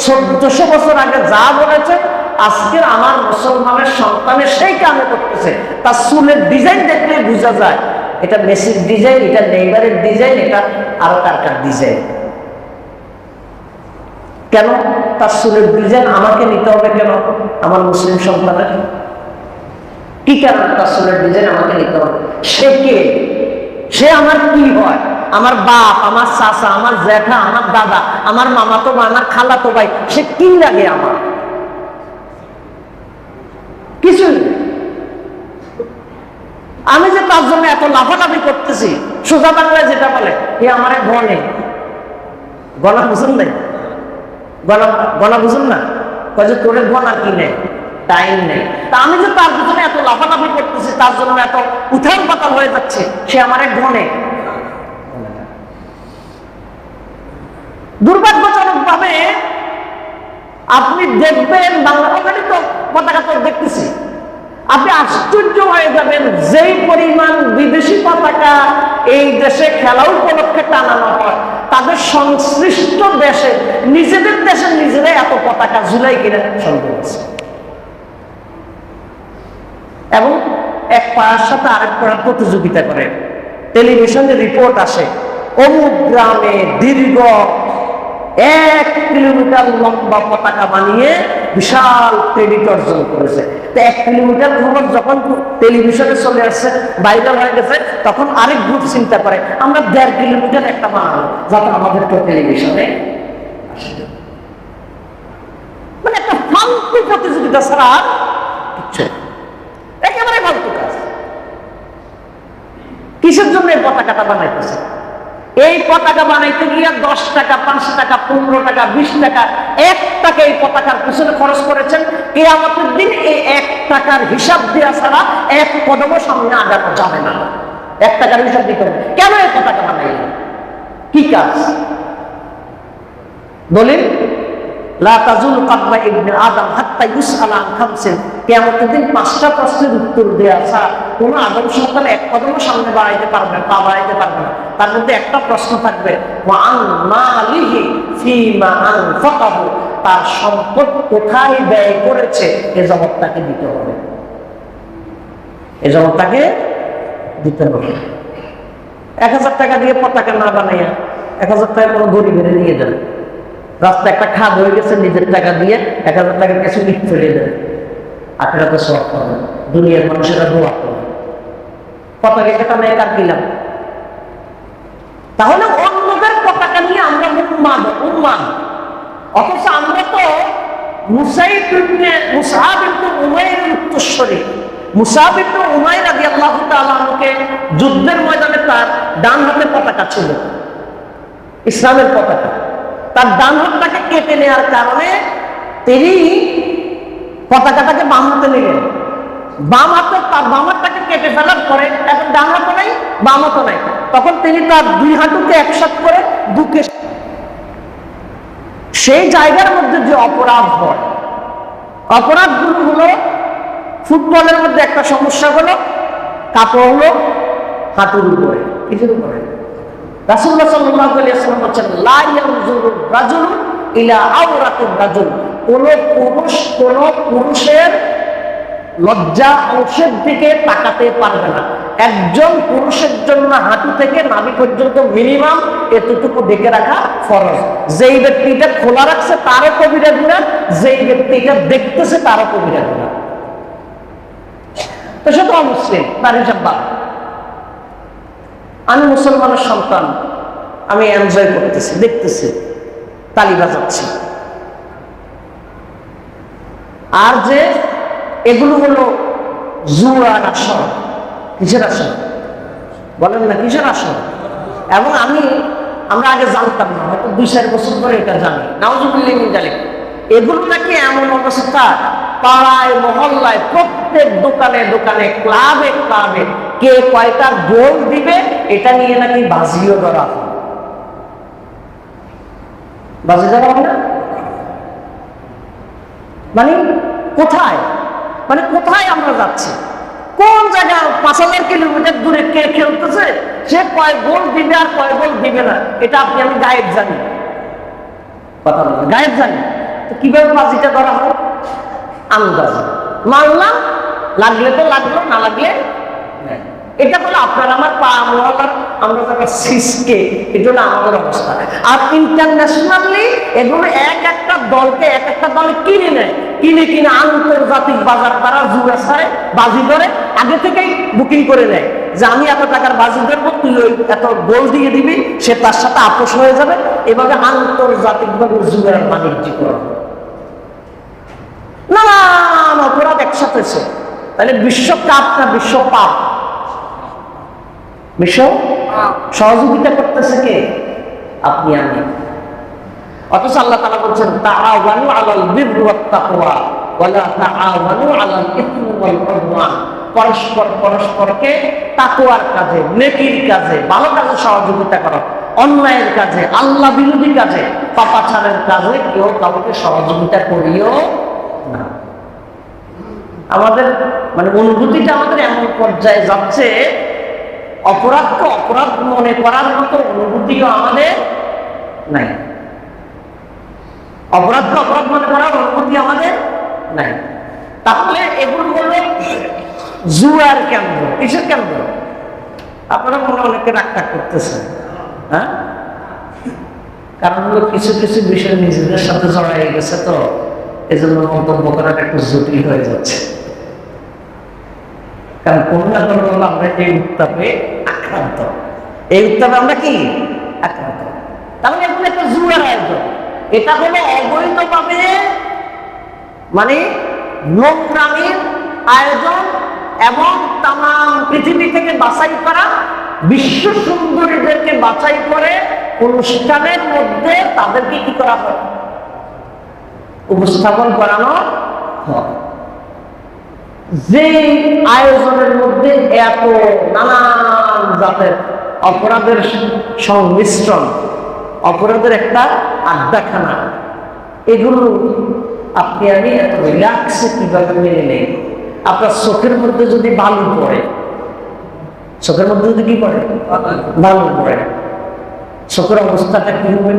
1400 বছর আগে যা বলেছেন, আজকের আমার মুসলমানের সন্তানের সেই কামে করতেছে। তার চুলের ডিজাইন দেখলে বোঝা যায় এটা মেসির ডিজাইন, এটা নেইমারের ডিজাইন, এটা আরো কার ডিজাইন। কেন তার চুলের ডিজাইন আমাকে নিতে হবে? কেন আমার মুসলিম সন্তানের কি কারণে তার চুলের ডিজাইন আমাকে নিতে হবে? সে কে? সে আমার কি হয়? আমার বাপ, আমার চাচা, আমার জ্যাঠা, আমার দাদা, আমার মামাতো ভাই, আমার খালাতো ভাই, সে কি লাগে আমার? কিছুই। আমি যে তার জন্য এত লাফালাফি করতেছি, সোজা বাংলায় যেটা বলে, এ আমার গনে গলা বুঝুন নাই, গলা বুঝুন না, যে তোরে গনা কি নেই, টাইম নেই। তা আমি যে তার পিছনে এত লাফালাফি করতেছি, তার জন্য এত উথাল পাতাল হয়ে যাচ্ছে, সে আমার গনে। দুর্ভাগ্যজনক ভাবে আপনি দেখবেন, বাংলাদেশে তো পতাকা তো দেখতেছি, আপনি আশ্চর্য হয়ে যাবেন যেই পরিমাণ বিদেশি পতাকা এই দেশে খেলা উপলক্ষে টানানো হয়, তাদের সংশ্লিষ্ট দেশে নিজেদের দেশে নিজেরাই এত পতাকা ঝুলাই কিনা সন্দেহ আছে। এবং এক পাড়ার সাথে আরেক পাড়ার প্রতিযোগিতা করে। টেলিভিশনে রিপোর্ট আসে, অমুক গ্রামে দীর্ঘ 1 কিলোমিটার লম্বা পতাকা বানিয়ে বিশাল ক্রেডিট অর্জন করেছে। তো 1 কিলোমিটার খবর যখন টেলিভিশনে চলে আসছে, ভাইরাল হয়ে গেছে, তখন আরেক গ্রুপ চিন্তা করে আমরা 1.5 কিলোমিটার একটা বানাবো, যাতে আমাদের তো টেলিভিশনে আসে। মানে একটা ফালতু প্রতিযোগিতা ছাড়া কিচ্ছু, একেবারে ফালতু কাজ। কিসের জন্য এই পতাকাটা বানাইতেছে? এই পতাকা বানাইতে গিয়ে 10 টাকা, 5 টাকা, 15 টাকা, 20 টাকা, 1 টাকা এই পতাকার পিছনে খরচ করেছেন। কিয়ামতের দিন এই 1 টাকার হিসাব দেওয়া ছাড়া 1 কদমও সামনে আগানো যাবে না। 1 টাকার হিসাব দিতে হবে। কেন এই পতাকা বানাইলেন? কি কাজ বলেন? লা তাজুল কাদমা ইবনে আদম হাত্তা ইউসআলা আন খামসিন। কিয়ামতের দিন 5টা প্রশ্নের উত্তর দেয়া ছাড়া কোন আদম সন্তান 1 কদমও সামনে বাড়াইতে পারবে না, পা বাড়াইতে পারবে না। তার মধ্যে একটা প্রশ্ন থাকবে, ওয়া আন মালিহি ফীমা আনফাকাহু। তার সম্পদ কোথায় ব্যয় করেছে, এ জবাব তাকে দিতে হবে। এ জবাব তাকে দিতে হবে। 1000 টাকা দিয়ে পতাকা না বানাইয়া 1000 টাকা কোনো গরিবের দিয়ে দেন। রাস্তা একটা খাদ হয়ে গেছে, নিজের টাকা দিয়ে 1000 টাকার কাছে লিখ ফেলে দেন। আখেরাতে সওয়াব পাবেন, দুনিয়ার মানুষেরা দোয়া করবে। পতাকা এটা মেয়ে কার দিলাম? তাহলে অন্যদের পতাকা নিয়ে আমরা উন্মাদ, অথচ আমরা তো মুসআব ইবনে উমাইরের উত্তরসূরি। মুসআব ইবনে উমাইর রাদিয়াল্লাহু তাআলা আনহুকে যুদ্ধের ময়দানে তার ডান হাতে পতাকা ছিল, ইসলামের পতাকা। তার ডান হাতটাকে কেটে নেওয়ার কারণে তিনি পতাকাটাকে বাম হাতে নিলেন। বাম হাতটাকে কেটে ফেলার পরে এখন ডান হাতও নাই, বাম হাতও নাই। তখন তিনি তার 2 হাঁটুকে একসাথে করে বুকে, সেই জায়গার মধ্যে যে অপরাধ হয়, অপরাধগুলো হলো, ফুটবলের মধ্যে একটা সমস্যা হলো কাপড় হলো হাঁটুর উপরে, কিছুর উপরে। রাসূলুল্লাহ সাল্লাল্লাহু আলাইহি ওয়াসাল্লাম বলেন, লা ইয়ানজুরু রাজুলু ইলা আওরাতির রাজুল। কোন পুরুষের লজ্জা অংশের দিকে তাকাতে পারবে না। একজন পুরুষের জন্য হাঁটু থেকে নাভি পর্যন্ত মিনিমাম এতটুকু ঢেকে রাখা ফরজ। যেই ব্যক্তিটা খোলা রাখছে তারও কবিরা গুনাহ, যেই ব্যক্তিটা দেখতেছে তারও কবিরা গুনাহ। তো সে তো অমুসলিম, তার হিসাব বাদ। আমি মুসলমানের সন্তান, আমি এনজয় করতেছি, দেখতেছি, তালি বাজাচ্ছি। আর যে এগুলো হলো জুয়ার আসর। কিসের আসর বলেন না, কিসের আসর? এবং আমরা আগে জানতাম না, হয়তো 2-4 বছর ধরে এটা জানি। নাউজুবিল্লাহি মিন যালিক। এগুলো নাকি এমন অবস্থা, পাড়ায় মহল্লায় প্রত্যেক দোকানে দোকানে ক্লাবে ক্লাবে কে কয়টা গোল দিবে এটা নিয়ে নাকি বাজিও ধরা হয়। বাজি ধরা হয় না মানে কোথায়, মানে কোথায় আমরা যাচ্ছি? কোন জায়গা 5000 কিলোমিটার দূরে কে খেলতেছে, সে কয় গোল দিবে আর কয় গোল দিবে না, এটা আপনি আমি গায়েব জানি, কথা বলেন, গায়েব জানি। তো কিভাবে বাজিটা ধরা হয়? আন্দাজ মানলাম, লাগলে তো লাগলো, না লাগলে এটা হলো আপনার আমার মহল্লার আমরা যারা সিসকে, এটা হলো আমাদের অবস্থা। আর ইন্টারন্যাশনালি এগুলো এক একটা দলকে এক একটা দলে কিনে নেয়, কিনে আন্তর্জাতিক বাজার তারা জুয়া ছাড়ে বাজি ধরে আগে থেকেই বুকিং করে নেয় যে আমি এত টাকার বাজি ধরবো, তুই ওই এত গোল দিয়ে দিবি, সে তার সাথে আপোষ হয়ে যাবে। এভাবে আন্তর্জাতিকভাবে জুয়ার বাণিজ্য করা নানান অপরাধ একসাথে। তাহলে বিশ্বকাপ না বিশ্বপাপ? বিশ্ব সহযোগিতা করতেছে কে? আপনি আমি। অথচ আল্লাহ তাআলা বলছেন তাআওয়ানু আলাল বিররি ওয়াত তাকওয়া ওয়া লা তাআওয়ানু আলাল ইসমি ওয়াল উদওয়ান। পরস্পর পরস্পরকে তাকওয়ার কাজে, নেকির কাজে, ভালো কাজে সহযোগিতা করো, অন্যায়ের কাজে, আল্লাহ বিরোধী কাজে, পাপাচারের কাজে কেউ কাউকে সহযোগিতা করিও না। আমাদের মানে অনুভূতিটা আমাদের এমন পর্যায়ে যাচ্ছে, অপরাধকে অপরাধ মনে করার মতো অনুভূতিও আমাদের নাই। অপরাধকে অপরাধ মনে করার অনুভূতি আমাদের নাই। তাহলে এগুলো হলো জুয়ার কেন্দ্র। কিসের কেন্দ্র? আপনারা মনে অনেকে রাগ করতেছেন, হ্যাঁ? কারণ হলো কিছু কিছু বিষয় নিজেদের সাথে জড়াই গেছে, তো এই জন্য মন্তব্য করাটা একটু জটিল হয়ে যাচ্ছে। কারণ কোন না কোন আমরা এই উত্তাপে আক্রান্ত, এই উত্তাপে আমরা কি আক্রান্ত। তাহলে এগুলো একটা জুয়ার আয়োজন। এটা হলো অবৈধভাবে মানে নোংরামির আয়োজন এবং তাম পৃথিবী থেকে বাছাই করা বিশ্ব সুন্দরীদেরকে বাছাই করে অনুষ্ঠানের মধ্যে তাদেরকে কি করা হয়? উপস্থাপন করানো হয়। যে আয়োজনের মধ্যে এত নানান জাতের অপরাধের সংমিশ্রণ, অপরাধের একটা আড্ডাখানা, এগুলো আপনি আমি এত রিল্যাক্সে কিভাবে মেনে নেই? আপনার চোখের মধ্যে যদি বালু পড়ে, চোখের মধ্যে যদি কি পড়ে? বালু পড়ে, চোখের অবস্থাটা কি হবে?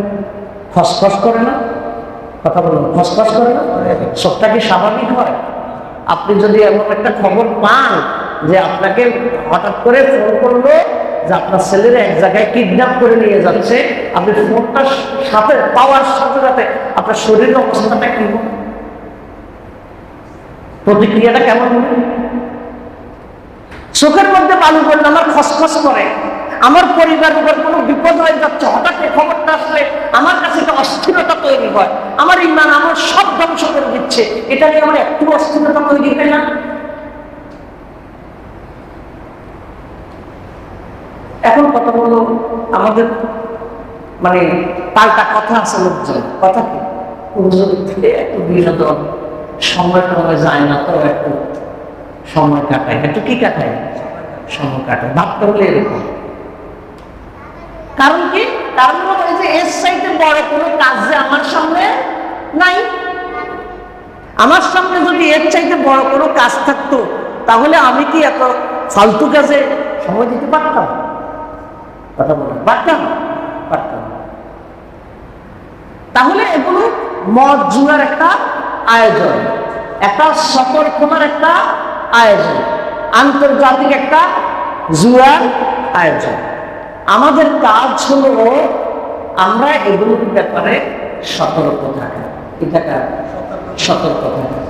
খসখস করে না? কথা বলুন, খসখস করে না? চোখটা কি স্বাভাবিক হয়? আপনি যদি এমন একটা খবর পান যে আপনাকে হঠাৎ করে ফোন করলো যে আপনার ছেলের এক জায়গায় কিডন্যাপ করে নিয়ে যাচ্ছে, আপনি ফোনটা সাথে পাওয়ার সাথে সাথে আপনার শরীরের অবস্থাটা কি হবে? প্রতিক্রিয়াটা কেমন হবে? চোখের মধ্যে বালু পড়লে আমার খসখস করে, আমার পরিবারের উপর কোনো বিপদ হয়ে যাচ্ছে, হঠাৎ এই খবরটা আসলে আমার কাছে একটা অস্থিরতা তৈরি হয়, আমার ইমান আমার সব ধ্বংস করে দিচ্ছে, এটা নিয়ে আমার একটু অস্থিরতা তৈরি হয় না? এখন কথা বলো, আমাদের মানে পাল্টা কথা আছে, লোকজন কথা কি একটু বিনোদন, সময় টময় যায় না, তো একটু সময় কাটায়, একটু কি কাটায়? সময় কাটায়। ভাবতে হলে এরকম। কারণ কি? কারণ হলো এই যে এর চাইতে বড় কোনো কাজ যে আমার সামনে নাই। আমার সামনে যদি এর চাইতে বড় কোনো কাজ থাকতো, তাহলে আমি কি এত ফালতু কাজে সময় দিতে পারতাম? কথা বলেন, পারতাম? পারতাম। তাহলে এগুলো মদ জুয়ার একটা আয়োজন, একটা সতর্কতার একটা আয়োজন, আন্তর্জাতিক একটা জুয়ার আয়োজন। আমাদের কাজ হলো আমরা এগুলোর ব্যাপারে সতর্ক থাকা। কি থাকা? সতর্ক থাকা।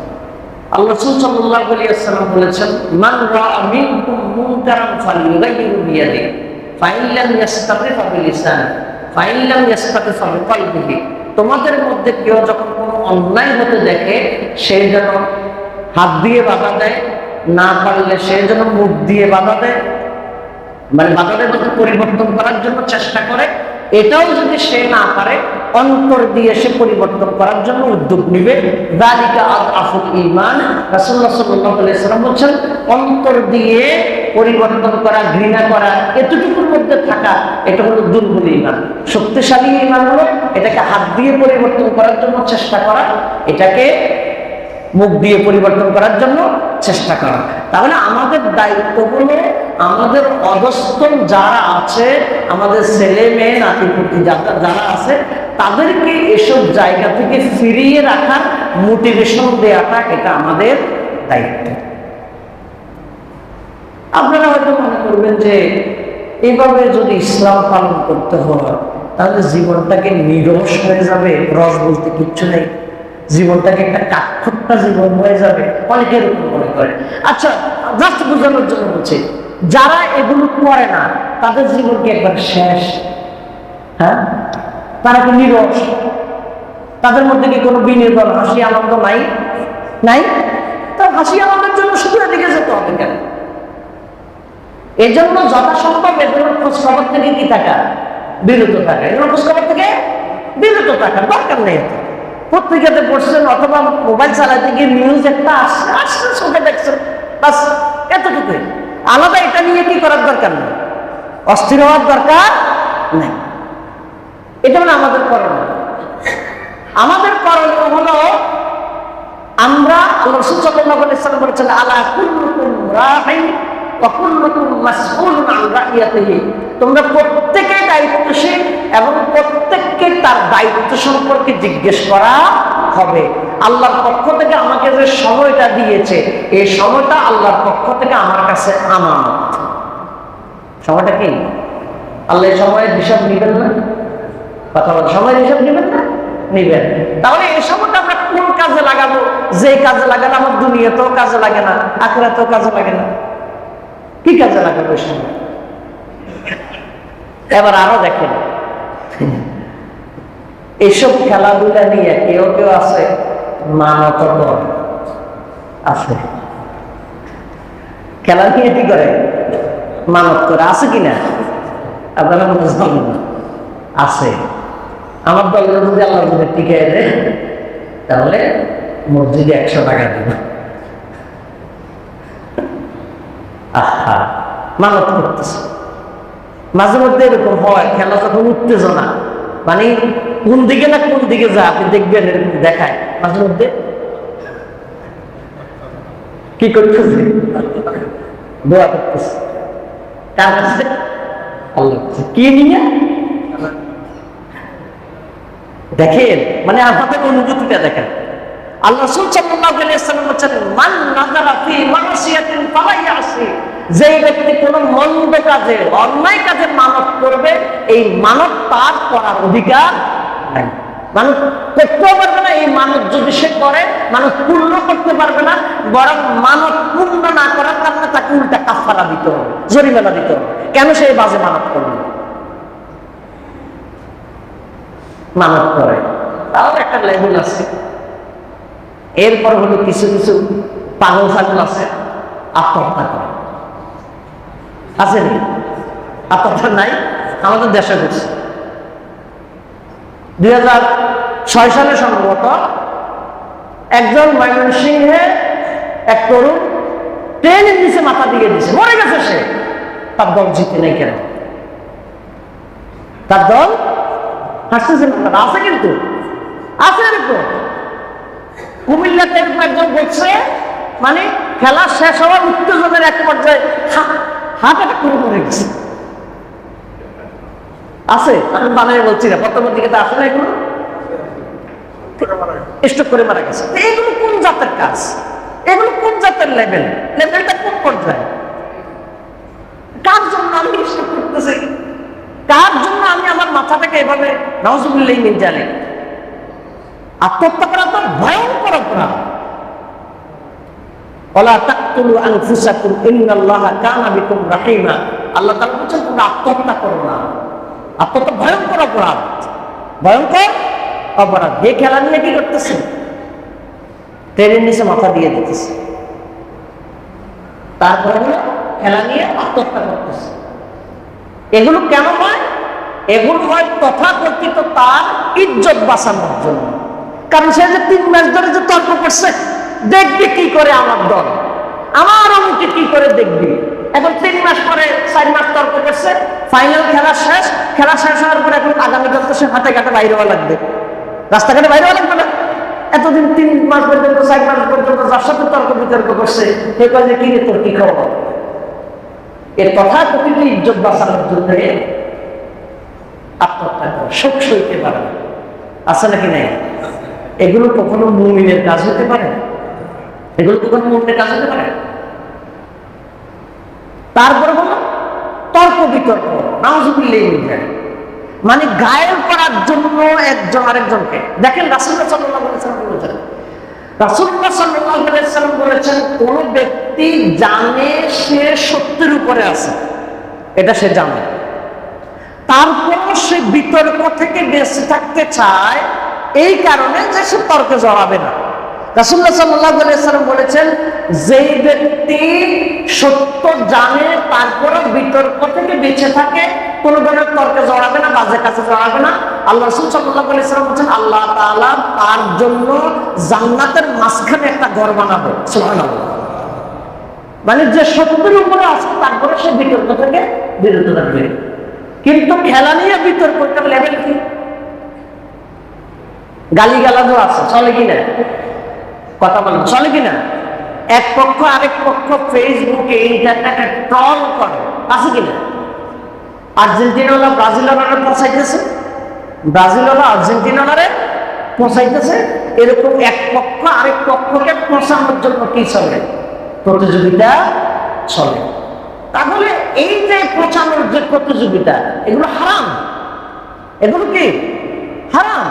আল্লাহ রাসূল সাল্লাল্লাহু আলাইহি ওয়াসাল্লাম বলেছেন, মান রাআ মিনকুম মুনকারান ফালইউগাইয়িরু বিয়াদিহি ফাইন লাম ইস্তাতি ফাবিলিসানি ফাইন লাম ইস্তাতি ফাবিকলবিহি। তোমাদের মধ্যে কেউ যখন কোনো অন্যায় হতে দেখে সে যেন হাত দিয়ে বাধা দেয়, না পারলে সে যেন মুখ দিয়ে বাধা দেয়, মানে বাধাদের মধ্যে পরিবর্তন করার জন্য চেষ্টা করে। এটাও যদি সে না পারে অন্তর দিয়ে সে পরিবর্তন করার জন্য উদ্যোগ নিবে। যালিকা আযআফুল ঈমান। রাসূলুল্লাহ সাল্লাল্লাহু আলাইহি ওয়াসাল্লাম বলেন, অন্তর দিয়ে পরিবর্তন করা, ঘৃণা করা, এতটুকুর মধ্যে থাকা এটা হলো দুর্বল ঈমান। শক্তিশালী ঈমান হলো এটাকে হাত দিয়ে পরিবর্তন করার জন্য চেষ্টা করা, এটাকে মুখ দিয়ে পরিবর্তন করার জন্য চেষ্টা করা। তাহলে আমাদের দায়িত্ব হলো আমাদের অধস্তন যারা আছে, আমাদের ছেলে মেয়ে নাতিপুতি যারা আছে, তাদেরকে এসব জায়গা থেকে ফিরিয়ে রাখার মোটিভেশন দেওয়াটা এটা আমাদের দায়িত্ব। আপনারা হয়তো মনে করবেন যে এইভাবে যদি ইসলাম পালন করতে হয় তাহলে জীবনটাকে নিরস হয়ে যাবে, রস বলতে কিচ্ছু নেই, জীবনটাকে একটা কাঠখোট্টা জীবন হয়ে যাবে, অনেকে এরকম মনে করে। আচ্ছা, জাস্ট বোঝানোর জন্য বলছি, যারা এগুলো করে না তাদের জীবন কি একবার শেষ? হ্যাঁ, তারা কি নিরস? তাদের মধ্যে কি কোনো বিনির্বল হাসি আনন্দ নাই? নাই। তার হাসি আনন্দের জন্য শুধু এদিকে যেতে হবে কেন? এই জন্য যথাসম্ভব এগুলোর খোঁজ খবর থেকে কি থাকা, বিরত থাকা। এগুলোর খোঁজ খবর থেকে বিরত থাকার দরকার নেই। পত্রিকাতে পড়ছেন অথবা মোবাইল চালাতে গিয়ে নিউজ একটা আসছে চোখে দেখছেন, বাস এতটুকুই। আলাদা এটা নিয়ে কি করার দরকার নেই, অস্থির হওয়ার দরকার নেই। এটা হলো আমাদের করণীয়। আমাদের করণীয় হলো আমরা আল্লাহ রাসূল সাল্লাল্লাহু আলাইহি ওয়াসাল্লাম বলেছেন, আলা কুল্লুকুম রাঈন ওয়া কুল্লুকুম মাসউলুন আন রাইয়াতিহি। তোমরা প্রত্যেকে দায়িত্বশীল এবং প্রত্যেককে তার দায়িত্ব সম্পর্কে জিজ্ঞেস করা হবে। আল্লাহর পক্ষ থেকে আমাকে যে সময়টা দিয়েছে, এই সময়টা আল্লাহর পক্ষ থেকে আমার কাছে আমানত। সময়টা কি? আল্লাহ এই সময়ের হিসাব নিবেন না? কথা বল, সময়ের হিসাব নিবেন না? নিবেন। তাহলে এই সময়টা আমরা কোন কাজে লাগাবো? যে কাজে লাগালে আমার দুনিয়াতেও কাজে লাগে না, আখিরাতেও কাজে লাগে না। কি কাজে লাগাবো এই সময়? এবার আরো দেখেন, এইসব খেলাধুলা নিয়ে কেউ কেউ আছে মানবতার আছে, খেলা নিয়ে কি করে? মানত করে। আছে কিনা? আপনারা মনে জানেন না? আছে। আমার দলের যদি আল্লাহ যদি টিকে দেয় তাহলে মসজিদে 100 টাকা দেবে। আহা, মানত করতেছে। মাঝে মধ্যে এরকম হয়, খেলা যখন উত্তেজনা, মানে কোন দিকে না কোন দিকে যা আপনি দেখবেন, এরকম দেখায় মাঝে মধ্যে। কি করতেছে? দোয়া করতেছে। কার কাছে? আল্লাহ। কি নিয়ে? দেখেন, মানে আমাদের অনুভূতিটা দেখেন। আল্লাহ রাসূল সাল্লাল্লাহু আলাইহি ওয়াসাল্লাম বলেছেন, মান নাযারা ফি মাসিয়াতিন ফালা ইয়াসি। যে ব্যক্তি কোনো মন্দ কাজে, অন্যায় কাজে মানত করবে, এই মানত তার করার অধিকার নাই। মানত করতেও পারবে না। এই মানত যদি সে করে, মানত পূর্ণ করতে পারবে না, বরং মানত পূর্ণ না করার কারণে তাকে উল্টা কাফারা দিতে হবে, জরিমানা দিতে হবে। কেন সে বাজে মানত করবে? মানত করে, তাও একটা লেভেল আছে। এরপর হলো কিছু কিছু পাগল ছাগল আছে, আত্মহত্যা করে। আছে নি? আত্মহত্যা নাই? আমাদের দেশে করছে 2006 সালে সম্ভবত একজন ময়মনসিংহে এক তরুণ ট্রেনের নিচে মাথা দিয়ে দিয়েছে, মরে গেছে সে। তার দল জিতে নেই কেন? তার দল হাসতেছে না। আছে কিন্তু, আছে এরকম। কুমিল্লাতে এরকম একজন বলছে, মানে খেলা শেষ হওয়ার উত্তেজনের এক পর্যায়ে হার্ট অ্যাটাক করে মরে গেছে। আছে, আমি বানাই বলছি না, প্রথমের দিকে তো আসে না, এগুলো স্ট্রোক করে মারা গেছে। এগুলো কোন জাতের কাজ? এগুলো কোন জাতের লেভেল? লেভেলটা কোন পর্যায়ে? থাকে এভাবে, নাউজুবিল্লাহি মিন যালিক। আত্মহত্যা করা তো ভয়ঙ্কর অপরাধ। ওয়ালা তাকতুলু আনফুসাকুম ইন্নাল্লাহা কানা বিকুম রাহিমা। আল্লাহ তাআলা বলেছেন তোমরা আত্মহত্যা করো না। আত্মহত্যা ভয়ঙ্কর অপরাধ, ভয়ঙ্কর অপরাধ। যে খেলা নিয়ে কি করতেছে, ট্রেনের নিচে মাথা দিয়ে দিতেছে, তারপরে হলো খেলা নিয়ে আত্মহত্যা করতেছে। এগুলো কেন হয়? এগুলো হয় তথাকথিত তার ইজ্জত বাঁচানোর জন্য। কারণ সে যে 3 মাস ধরে যে তর্ক করছে, দেখবি কি করে আমার দল, আমার অমুকে কি করে দেখবি। এখন 3 মাস পরে 4 মাস তর্ক করছে, ফাইনাল খেলা শেষ। খেলা শেষ হওয়ার পরে এখন আগামীকাল তো সে হাতে ঘাটে বাইরে হওয়া লাগবে, রাস্তাঘাটে বাইরে হওয়া লাগবে না। এতদিন 3 মাস পর্যন্ত 4 মাস পর্যন্ত যার সাথে তর্ক বিতর্ক করছে, সে কয় যে কি রে তোর কি খবর। এর তথাকথিত ইজ্জত বাঁচানোর জন্য আত্মহত্যা করে, শোক সইতে পারে না, আছে নাকি নাই? এগুলো কখনো মুমিনের কাজ হতে পারে? এগুলো কখনো মুমিনের কাজ হতে পারে? তারপরে হলো তর্ক বিতর্ক, নাউজুবিল্লাহি মিন যালিক, মানে গায়েল করার জন্য একজন আরেকজনকে। দেখেন রাসূলুল্লাহ সাল্লাল্লাহু আলাইহি ওয়াসাল্লাম বলেছেন, রাসূলুল্লাহ সাল্লাল্লাহু আলাইহি ওয়াসাল্লাম বলেছেন, কোন ব্যক্তি জানে সে সত্যের উপরে আছে, এটা সে জানে, তারপর সে বিতর্ক থেকে বেঁচে থাকতে চায় এই কারণে যে সে তর্কে জড়াবে না। রাসূলুল্লাহ সাল্লাল্লাহু আলাইহি ওয়াসাল্লাম বলেছেন, যেই ব্যক্তি সত্য জানে তারপরে বিতর্ক থেকে বেঁচে থাকে, কোন ধরনের তর্কে জড়াবে না, বাজে কাজে জড়াবে না, আল্লাহ রাসূল সাল্লাল্লাহু আলাইহি ওয়াসাল্লাম বলেছেন আল্লাহ তাআলা তার জন্য জান্নাতের মাঝখানে একটা ঘর বানাবে। সুবহানাল্লাহ। মানে যে সত্যের উপরে আছে তারপরে সে বিতর্ক থেকে বিরত থাকবে। কিন্তু খেলা নিয়ে বিতর্ক করার লেভেল কি? গালিগালাজও আছে, চলে কিনা? কথা বলেন, চলে কিনা? এক পক্ষ আরেক পক্ষ ফেসবুকে ইন্টারনেটে ট্রল করে, আছে কিনা? আর্জেন্টিনাওয়ালা ব্রাজিলওয়ালারে পৌঁছাইতেছে, ব্রাজিলওয়ালা আর্জেন্টিনাওয়ালারে পৌঁছাইতেছে। এরকম এক পক্ষ আরেক পক্ষকে পৌঁছানোর জন্য কি চলে? প্রতিযোগিতা চলে। তাহলে এই যে পৌঁছানোর যে প্রতিযোগিতা, এগুলো হারাম। এগুলো কি হারাম?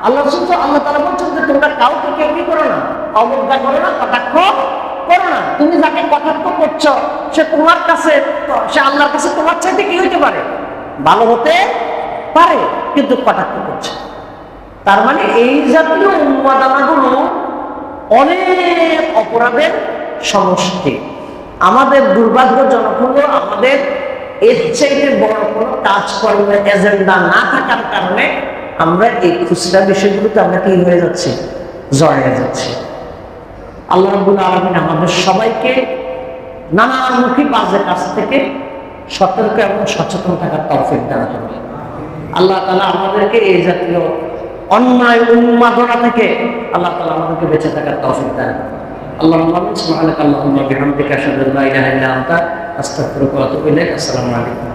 আল্লাহ তাআলা বলছেন যে তোমরা কাউকে কেউ কি করো না, অবজ্ঞা করো না, কটাক্ষ করো না। তুমি যাকে কটাক্ষ করছো সে তোমার কাছে, সে আল্লাহর কাছে তোমার চাইতে কি হইতে পারে? ভালো হতে পারে, কিন্তু কটাক্ষ করছে। তার মানে এই জাতীয় উন্মাদনাগুলো অনেক অপরাধের সমষ্টি। আমাদের দুর্ভাগ্যজনক হলো আমাদের এর চাইতে বড় কোনো কাজকর্মের এজেন্ডা না থাকার কারণে আমরা এই খুচরা বিষয়গুলোতে আমরা কি হয়ে যাচ্ছি, জড়িয়ে যাচ্ছি। আল্লাহ রাব্বুল আলামিন আমাদের সবাইকে নানামুখী বাজে কাজ থেকে সতর্ক এবং সচেতন থাকার তৌফিক দান করুন। আল্লাহ তাআলা আমাদেরকে এই জাতীয় অন্যায় উন্মাদনা থেকে আল্লাহ তাআলা আমাদেরকে বেঁচে থাকার তৌফিক দান করুন। আল্লাহুম্মা সুবহানাকা আল্লাহুম্মা বিহামদিকা আশহাদু আল্লা ইলাহা ইল্লা আনতা আস্তাগফিরুকা ওয়া আতুবু ইলাইক। আসসালামু আলাইকুম।